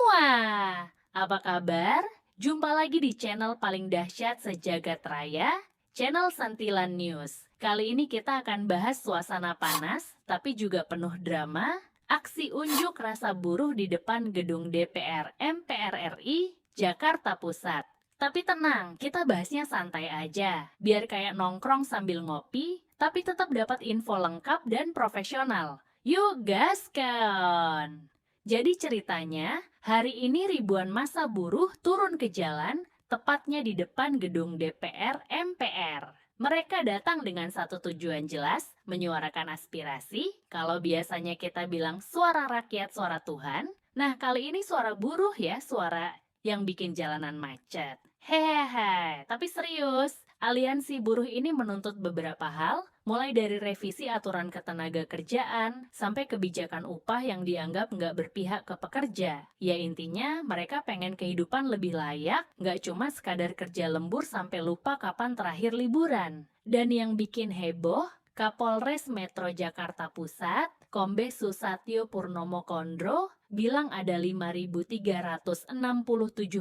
semua, apa kabar? Jumpa lagi di channel paling dahsyat sejagat raya, channel Santilan News. Kali ini kita akan bahas suasana panas, tapi juga penuh drama, aksi unjuk rasa buruh di depan gedung DPR MPR RI, Jakarta Pusat. Tapi tenang, kita bahasnya santai aja, biar kayak nongkrong sambil ngopi, tapi tetap dapat info lengkap dan profesional. Yuk gaskan! Jadi ceritanya, hari ini ribuan massa buruh turun ke jalan, tepatnya di depan gedung DPR MPR. Mereka datang dengan satu tujuan jelas, menyuarakan aspirasi. Kalau biasanya kita bilang suara rakyat, suara Tuhan. Nah, kali ini suara buruh ya, suara yang bikin jalanan macet. Hehehe, tapi serius, aliansi buruh ini menuntut beberapa hal, mulai dari revisi aturan ketenaga kerjaan, sampai kebijakan upah yang dianggap nggak berpihak ke pekerja. Ya intinya, mereka pengen kehidupan lebih layak, nggak cuma sekadar kerja lembur sampai lupa kapan terakhir liburan. Dan yang bikin heboh, Kapolres Metro Jakarta Pusat, Kombes Susatyo Purnomo Kondro, bilang ada 5.367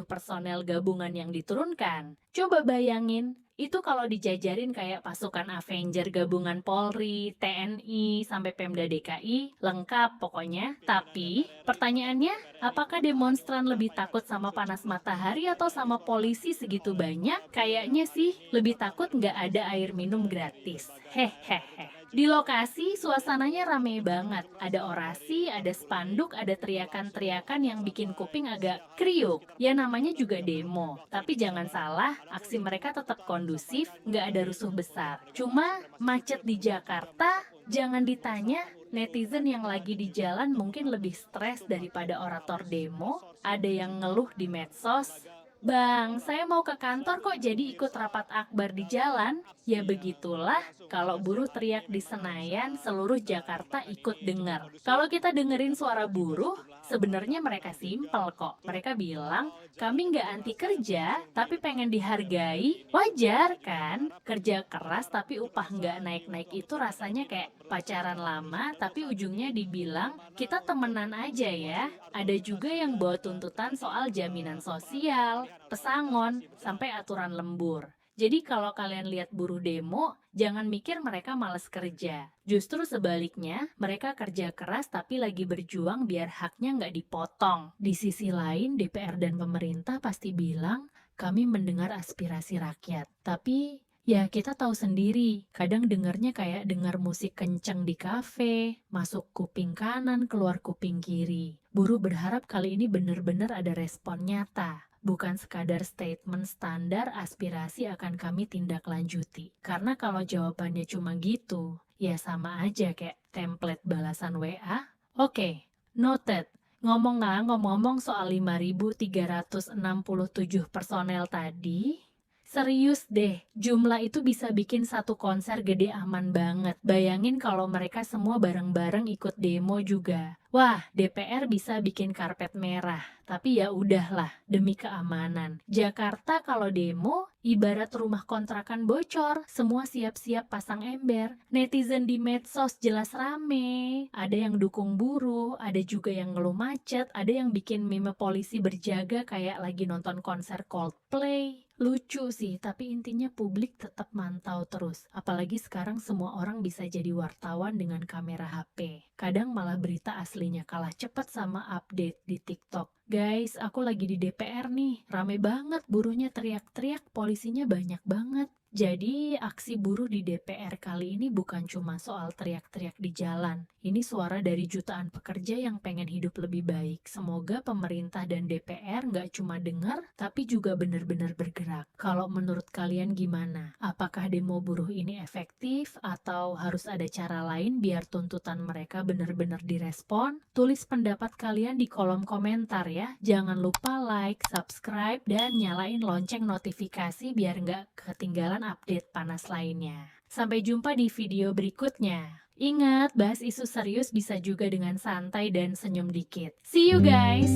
personel gabungan yang diturunkan. Coba bayangin, itu kalau dijajarin kayak pasukan Avenger gabungan Polri, TNI, sampai Pemda DKI, lengkap pokoknya. Tapi, pertanyaannya, apakah demonstran lebih takut sama panas matahari atau sama polisi segitu banyak? Kayaknya sih, lebih takut nggak ada air minum gratis. Hehehe. Di lokasi, suasananya rame banget. Ada orasi, ada spanduk, ada teriakan-teriakan yang bikin kuping agak kriuk. Ya namanya juga demo. Tapi jangan salah, aksi mereka tetap kondusif, nggak ada rusuh besar. Cuma macet di Jakarta, jangan ditanya, netizen yang lagi di jalan mungkin lebih stres daripada orator demo. Ada yang ngeluh di medsos, "Bang, saya mau ke kantor kok jadi ikut rapat akbar di jalan?" Ya begitulah, kalau buruh teriak di Senayan, seluruh Jakarta ikut dengar. Kalau kita dengerin suara buruh, sebenarnya mereka simpel kok. Mereka bilang, kami nggak anti kerja, tapi pengen dihargai. Wajar kan? Kerja keras tapi upah nggak naik-naik itu rasanya kayak pacaran lama, tapi ujungnya dibilang, kita temenan aja ya. Ada juga yang bawa tuntutan soal jaminan sosial, pesangon, sampai aturan lembur. Jadi kalau kalian lihat buruh demo, jangan mikir mereka malas kerja. Justru sebaliknya, mereka kerja keras tapi lagi berjuang biar haknya nggak dipotong. Di sisi lain, DPR dan pemerintah pasti bilang, kami mendengar aspirasi rakyat. Tapi ya kita tahu sendiri, kadang dengarnya kayak dengar musik kenceng di kafe, masuk kuping kanan, keluar kuping kiri. Buruh berharap kali ini benar-benar ada respon nyata. Bukan sekadar statement standar aspirasi akan kami tindak lanjuti. Karena kalau jawabannya cuma gitu, ya sama aja kayak template balasan WA. Oke, noted. Ngomong-ngomong soal 5.367 personel tadi, serius deh, jumlah itu bisa bikin satu konser gede aman banget. Bayangin kalau mereka semua bareng-bareng ikut demo juga. Wah, DPR bisa bikin karpet merah. Tapi ya udahlah, demi keamanan. Jakarta kalau demo, ibarat rumah kontrakan bocor. Semua siap-siap pasang ember. Netizen di medsos jelas rame. Ada yang dukung buruh, ada juga yang ngeluh macet, ada yang bikin meme polisi berjaga kayak lagi nonton konser Coldplay. Lucu sih, tapi intinya publik tetap mantau terus. Apalagi sekarang semua orang bisa jadi wartawan dengan kamera HP. Kadang malah berita aslinya kalah cepat sama update di TikTok. Guys, aku lagi di DPR nih. Rame banget, buruhnya teriak-teriak, polisinya banyak banget. Jadi, aksi buruh di DPR kali ini bukan cuma soal teriak-teriak di jalan. Ini suara dari jutaan pekerja yang pengen hidup lebih baik. Semoga pemerintah dan DPR nggak cuma dengar, tapi juga benar-benar bergerak. Kalau menurut kalian gimana? Apakah demo buruh ini efektif atau harus ada cara lain biar tuntutan mereka benar-benar direspon? Tulis pendapat kalian di kolom komentar ya. Jangan lupa like, subscribe, dan nyalain lonceng notifikasi biar nggak ketinggalan update panas lainnya. Sampai jumpa di video berikutnya. Ingat, bahas isu serius bisa juga dengan santai dan senyum dikit. See you guys!